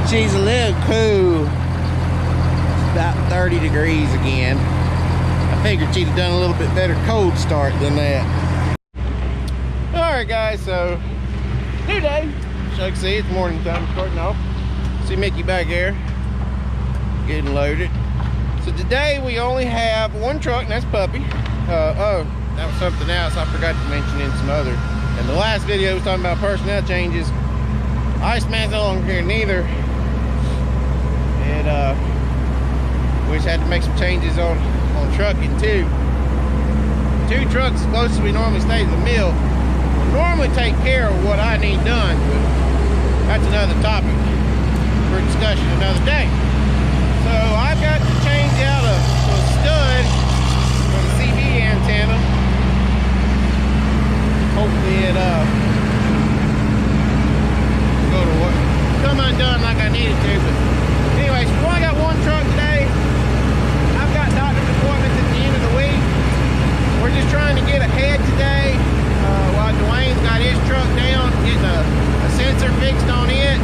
She's a little cool. It's about 30 degrees again. I figured she'd have done a little bit better cold start than that. Alright guys, so new day. As you can see, it's morning time, starting off. See Mickey back there getting loaded. So today we only have one truck, and that's Puppy. Oh, that was something else I forgot to mention in some other. In the last video was talking about personnel changes. Iceman's no longer here neither. And we just had to make some changes on trucking too. Two trucks as close as we normally stay to the mill. We normally take care of what I need done, but that's another topic for discussion another day. So I've got to change out a stud for the CV antenna. Hopefully it go to work, come undone like I needed to. But anyways, we only got one truck today. I've got doctor's appointments at the end of the week. We're just trying to get ahead today while Dwayne's got his truck down, getting a sensor fixed on it.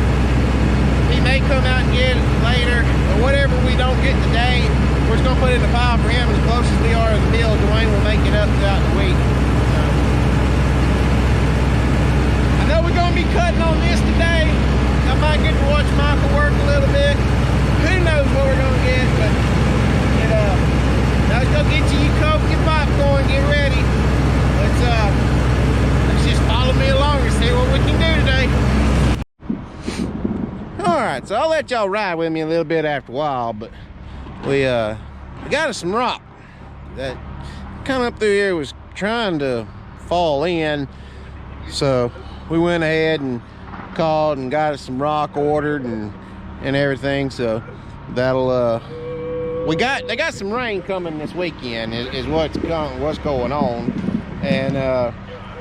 He may come out and get it later, but whatever we don't get today, we're just gonna put it in the pile for him. As close as we are to the mill, Dwayne will make it up throughout the week. I know we're gonna be cutting on this today. I might get to watch Michael work a little bit. Who knows what we're gonna get, but let's go get you Coke, your popcorn, get ready. Let's just follow me along and see what we can do today. Alright, so I'll let y'all ride with me a little bit after a while, but we got us some rock. That coming up through here was trying to fall in, so we went ahead and called and got us some rock ordered and everything. So that'll they got some rain coming this weekend is what's going on. And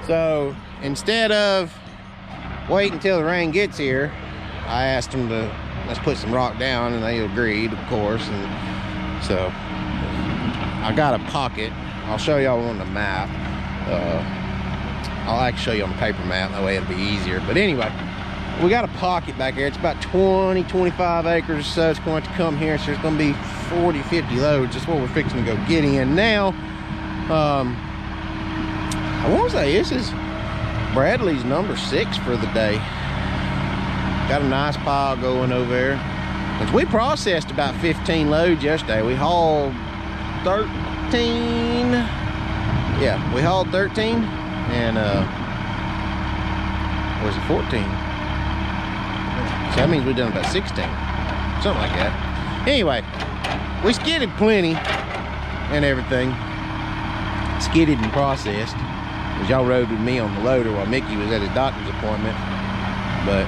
so instead of waiting until the rain gets here, I asked them to let's put some rock down, and they agreed, of course. And so I got a pocket. I'll show y'all on the map. I'll actually show you on the paper map, that way it'll be easier. But anyway, we got a pocket back here. It's about 20-25 acres or so. It's going to come here, so there's going to be 40-50 loads. That's what we're fixing to go get in now. I want to say this is Bradley's number 6 for the day. Got a nice pile going over there. Which we processed about 15 loads yesterday. We hauled 13. Yeah, we hauled 13. And or was it 14? So that means we've done about 16, something like that. Anyway, we skidded plenty and everything. Skidded and processed, as y'all rode with me on the loader while Mickey was at his doctor's appointment. But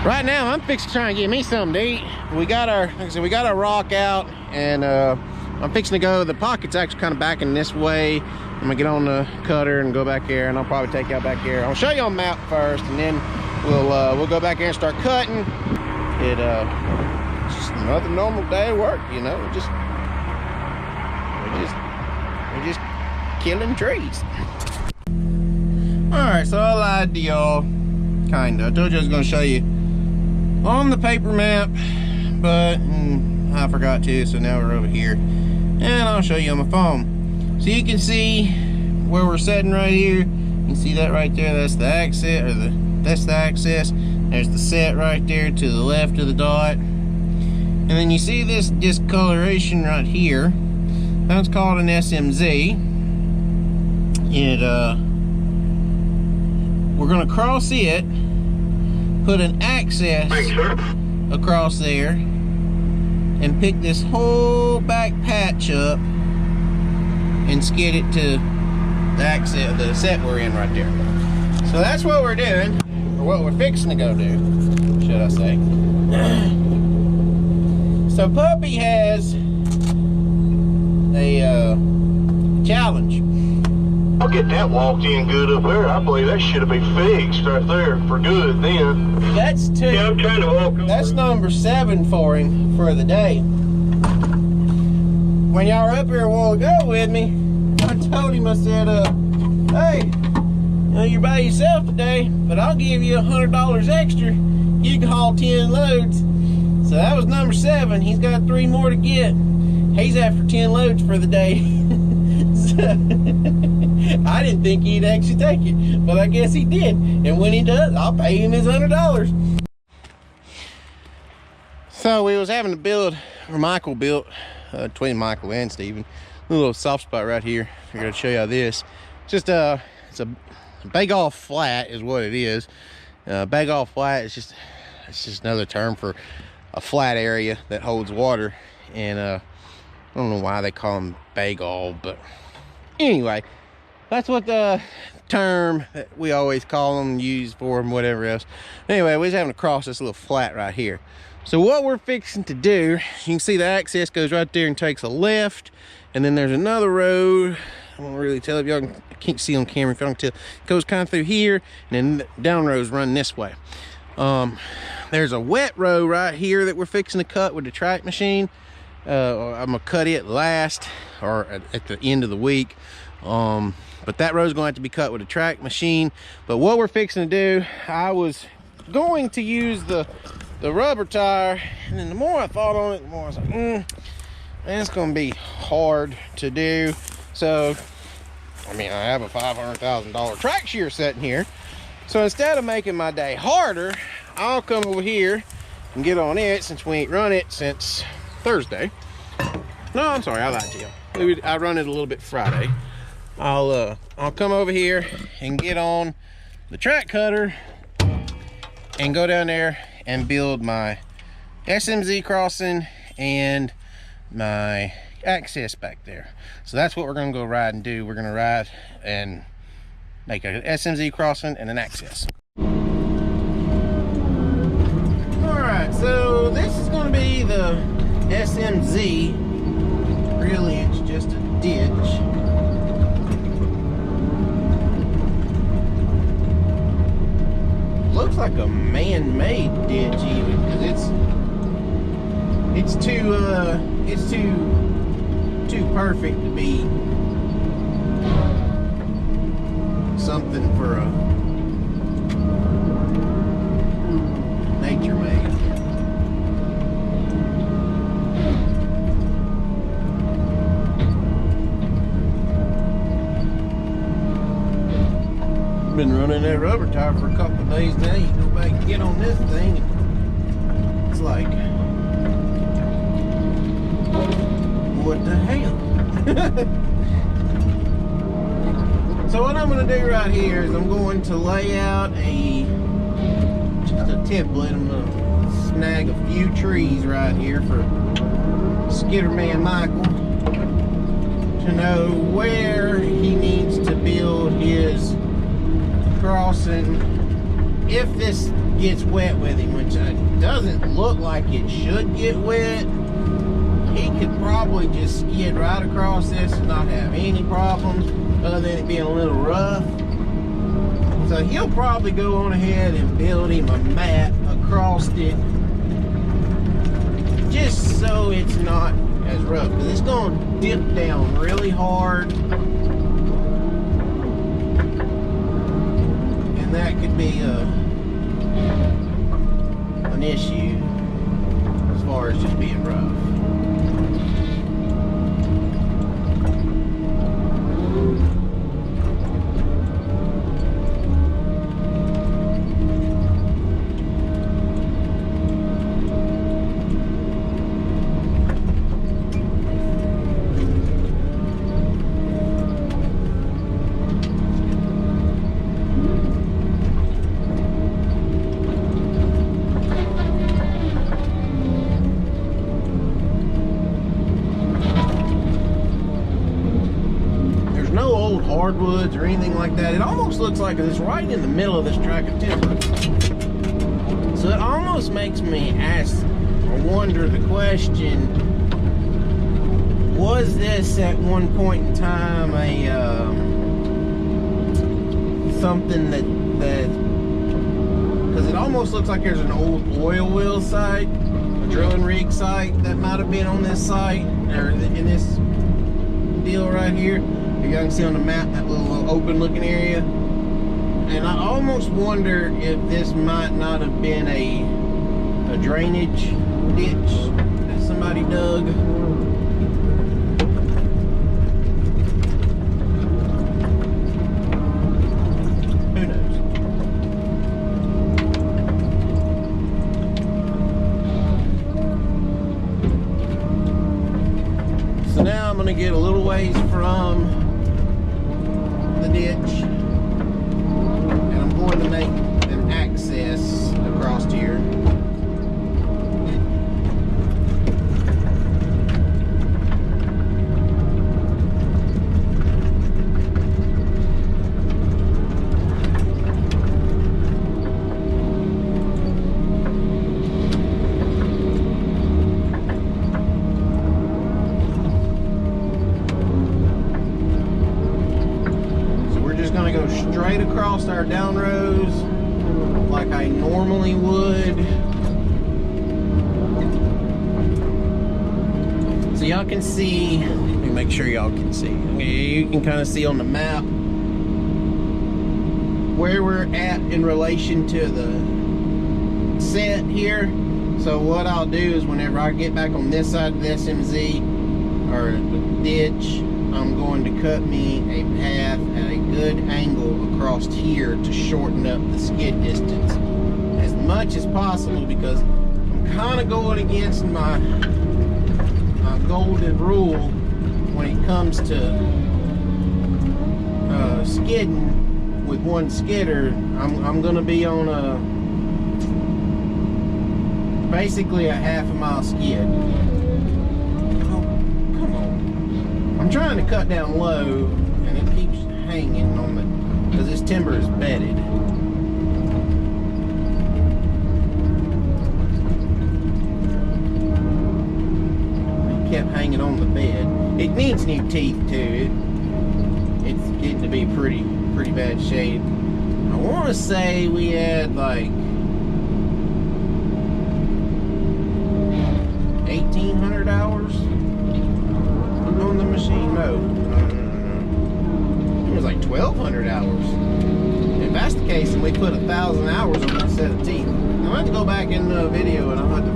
right now I'm fixing to try and get me something to eat. We got our, like I said, we got our rock out, and I'm fixing to go. The pocket's actually kind of backing this way. I'm gonna get on the cutter and go back there, and I'll probably take y'all back here. I'll show you on the map first, and then we'll go back there and start cutting. It's just another normal day of work, you know. We're just killing trees. All right, so I lied to y'all, kinda. I told you I was gonna show you on the paper map, but I forgot to, so now we're over here, and I'll show you on my phone. So you can see where we're sitting right here. You can see that right there. That's the access, that's the access. There's the set right there to the left of the dot. And then you see this discoloration right here. That's called an SMZ. And we're gonna cross it, put an access across there, and pick this whole back patch up and skid it to the access, the set we're in right there. So that's what we're doing, or what we're fixing to go do, should I say. So Puppy has a challenge. I'll get that walked in good up there. I believe that should have been fixed right there for good then. That's 2. Yeah, I'm trying to walk over. That's number 7 for him for the day. When y'all were up here a while ago with me, I told him, I said, hey, you know, you're by yourself today, but I'll give you $100 extra you can haul 10 loads. So that was number 7. He's got 3 more to get. He's after 10 loads for the day. So, I didn't think he'd actually take it, but I guess he did. And when he does, I'll pay him his $100. So we was having to build, or Michael built, between Michael and Steven, a little soft spot right here. I'm gonna show you this. Just it's a bag off flat is what it is. Bag off flat is just another term for a flat area that holds water. And I don't know why they call them bag all, but anyway, that's what the term that we always call them, use for them, whatever else. Anyway, we was having to cross this little flat right here. So what we're fixing to do, you can see the access goes right there and takes a left, and then there's another road. I won't really tell if y'all can't see on camera if y'all can tell. It goes kind of through here, and then the down roads run this way. There's a wet row right here that we're fixing to cut with the track machine. I'm gonna cut it last, or at the end of the week. But that road's going to have to be cut with a track machine. But what we're fixing to do, I was going to use the rubber tire, and then the more I thought on it, the more I was like, man, it's gonna be hard to do. So I mean, I have a $500,000 track shear sitting here, so instead of making my day harder, I'll come over here and get on it, since we ain't run it since Thursday. No, I'm sorry, I lied to you. I run it a little bit Friday. I'll come over here and get on the track cutter and go down there and build my SMZ crossing and my access back there. So that's what we're gonna go ride and do. We're gonna ride and make an SMZ crossing and an access. All right, so this is gonna be the SMZ. Really, it's just a ditch. Looks like a man-made ditch even, because it's too perfect to be something for a nature made. Been running that rubber tire for a couple of days now. You go back and get on this thing, and it's like, what the hell? So what I'm going to do right here is I'm going to lay out just a template. I'm going to snag a few trees right here for Skidderman Michael to know where he needs to build his crossing if this gets wet with him, which doesn't look like it should get wet. He could probably just skid right across this and not have any problems other than it being a little rough. So he'll probably go on ahead and build him a mat across it, just so it's not as rough, because it's going to dip down really hard. That could be an issue as far as just being rough. Hardwoods or anything like that. It almost looks like it's right in the middle of this tract of timber. So it almost makes me ask or wonder the question, was this at one point in time a something that because it almost looks like there's an old oil well site, a drilling rig site that might have been on this site or in this deal right here. You can see on the map that little open looking area. And I almost wonder if this might not have been a drainage ditch that somebody dug. Who knows? So now I'm going to get a little ways from the ditch, and I'm going to make an access across here. Straight across our down rows like I normally would. So y'all can see, let me make sure y'all can see. You can kind of see on the map where we're at in relation to the set here. So what I'll do is whenever I get back on this side of the SMZ or the ditch, I'm going to cut me a path at a good angle across here to shorten up the skid distance as much as possible, because I'm kind of going against my golden rule when it comes to skidding with one skidder. I'm going to be on basically a half a mile skid. I'm trying to cut down low, and it keeps hanging on the, because this timber is bedded. It kept hanging on the bed. It needs new teeth too. It's getting to be pretty bad shape. I want to say we had like 1,800 hours on the machine. No. It was like 1,200 hours. If that's the case, then we put 1,000 hours on that set of teeth. I'll have to go back in the video and I'll have to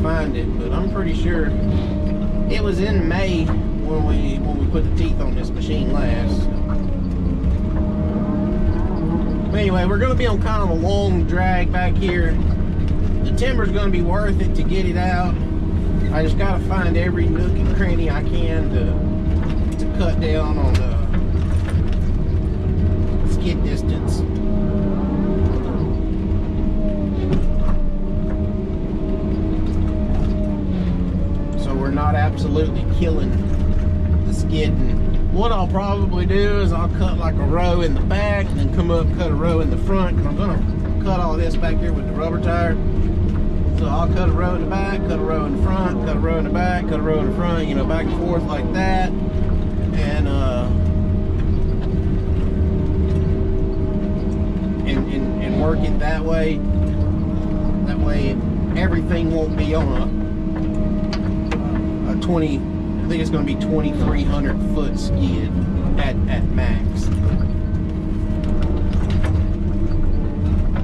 find it, but I'm pretty sure it was in May when we put the teeth on this machine last. But anyway, we're going to be on kind of a long drag back here. The timber's going to be worth it to get it out. I just got to find every nook and cranny I can to cut down on the skid distance. So we're not absolutely killing the skidding. What I'll probably do is I'll cut like a row in the back and then come up, cut a row in the front, because I'm going to cut all this back here with the rubber tire. So I'll cut a row in the back, cut a row in the front, cut a row in the back, cut a row in the front, you know, back and forth like that. And work it that way. That way everything won't be on a 20, I think it's going to be 2,300 foot skid at max.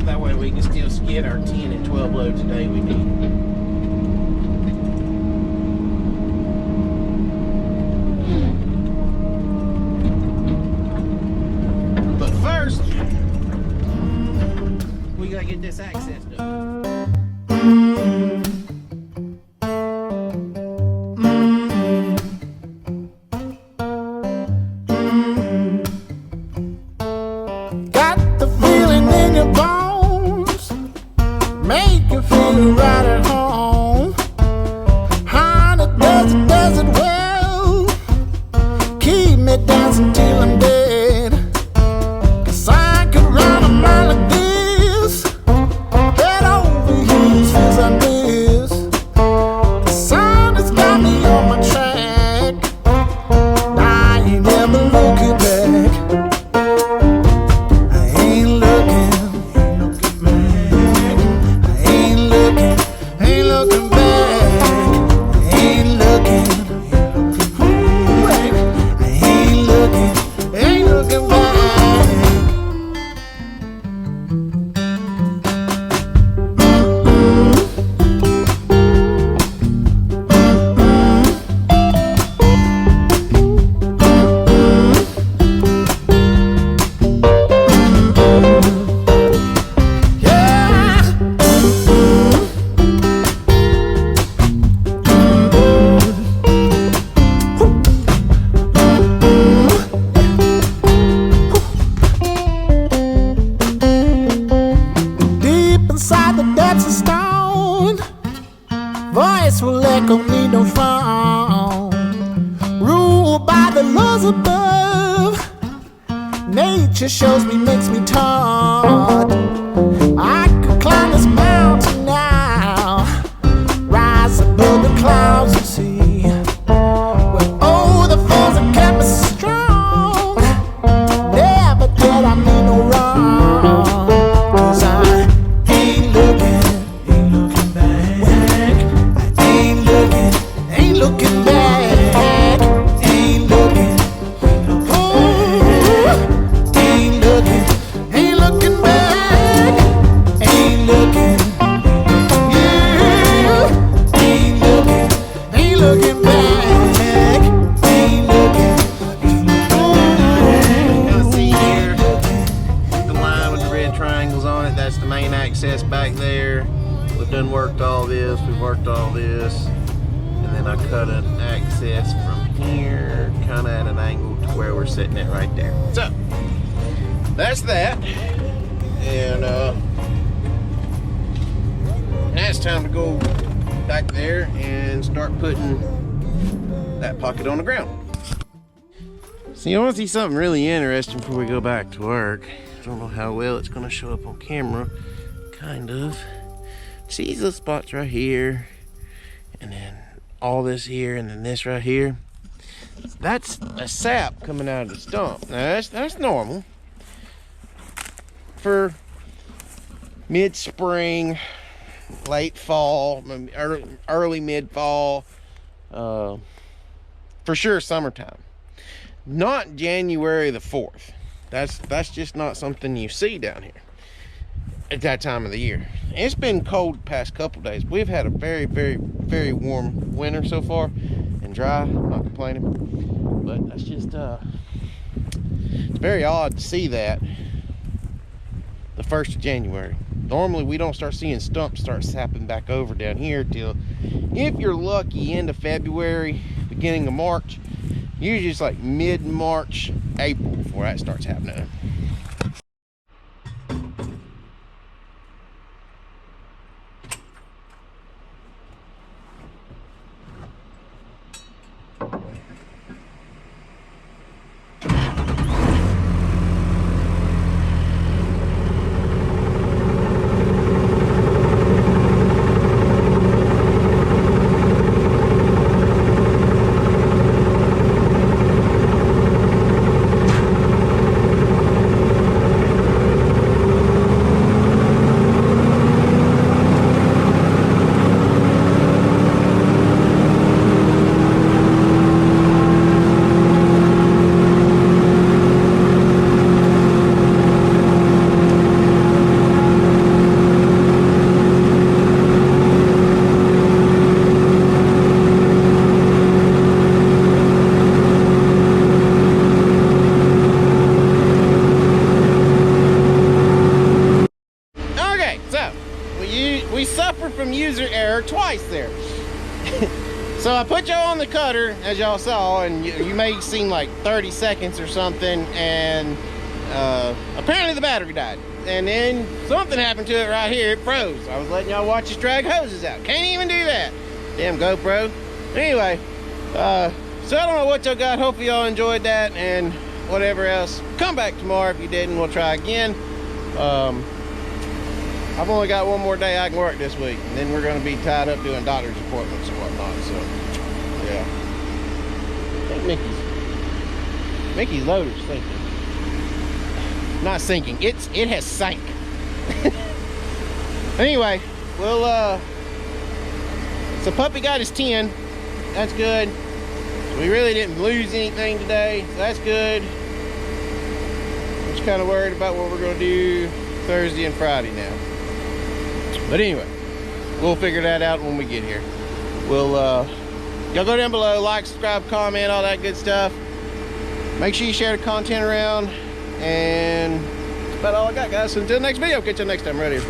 That way we can still skid our 10 and 12 loads a day we need. But first, we gotta get this access done. Got the feeling in your bones, make you feel right at home. Honey, does it well, keep me dancing till I'm dead. 'Cause I could run a mile like this, head over heels, feels like this. The sun has got me on my track, I ain't never looking back. Ain't looking there don't need no phone. Ruled by the laws above. Nature shows me, makes me taught. I could climb this mountain now, rise above the clouds and see. Well, oh, the force that kept me strong. Never did I mean no wrong. 'Cause I ain't looking back. Ain't looking back. Ain't looking. Ooh, ain't looking back. Ain't looking. Yeah, ain't looking back. Ain't looking. Kind of see here the line with the red triangles on it. That's the main access back there. We've done worked all this. We've worked all this. And then I cut an access from here, kind of at an angle to where we're sitting at right there. So, that's that. And now it's time to go back there and start putting that pocket on the ground. So you want to see something really interesting before we go back to work. I don't know how well it's going to show up on camera. Kind of. See these little spots right here, and then all this here, and then this right here. That's a sap coming out of the stump. Now that's normal for mid-spring, late fall, early mid-fall, for sure summertime. Not January the 4th. That's just not something you see down here at that time of the year. It's been cold the past couple days. We've had a very, very, very warm winter so far and dry. I'm not complaining, but that's just it's very odd to see that the 1st of January. Normally we don't start seeing stumps start sapping back over down here till, if you're lucky, end of February, beginning of March. Usually it's like mid-March, April before that starts happening. From user error twice there. So I put y'all on the cutter, as y'all saw, and you may have seen like 30 seconds or something, and apparently the battery died. And then something happened to it right here, it froze. I was letting y'all watch us drag hoses out. Can't even do that. Damn GoPro. Anyway, so I don't know what y'all got. Hopefully y'all enjoyed that, and whatever else. Come back tomorrow if you didn't, we'll try again. I've only got one more day I can work this week, and then we're going to be tied up doing doctor's appointments and whatnot, so, yeah. I think Mickey's loader's sinking. Not sinking, it has sank. Anyway, we'll, so Puppy got his 10, that's good. We really didn't lose anything today, so that's good. I'm just kind of worried about what we're going to do Thursday and Friday now. But anyway, we'll figure that out when we get here. We'll, y'all go down below, like, subscribe, comment, all that good stuff. Make sure you share the content around. And that's about all I got, guys. So until the next video, catch you next time right here.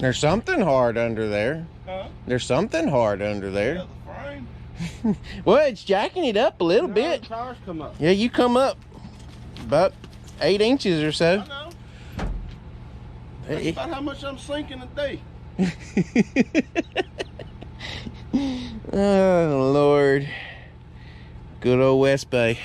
There's something hard under there. Huh? There's something hard under Yeah, there. the frame. Well, it's jacking it up a little bit. The tires come up. Yeah, you come up about 8 inches or so. I know. That's about how much I'm sinking a day. Oh, Lord. Good old West Bay.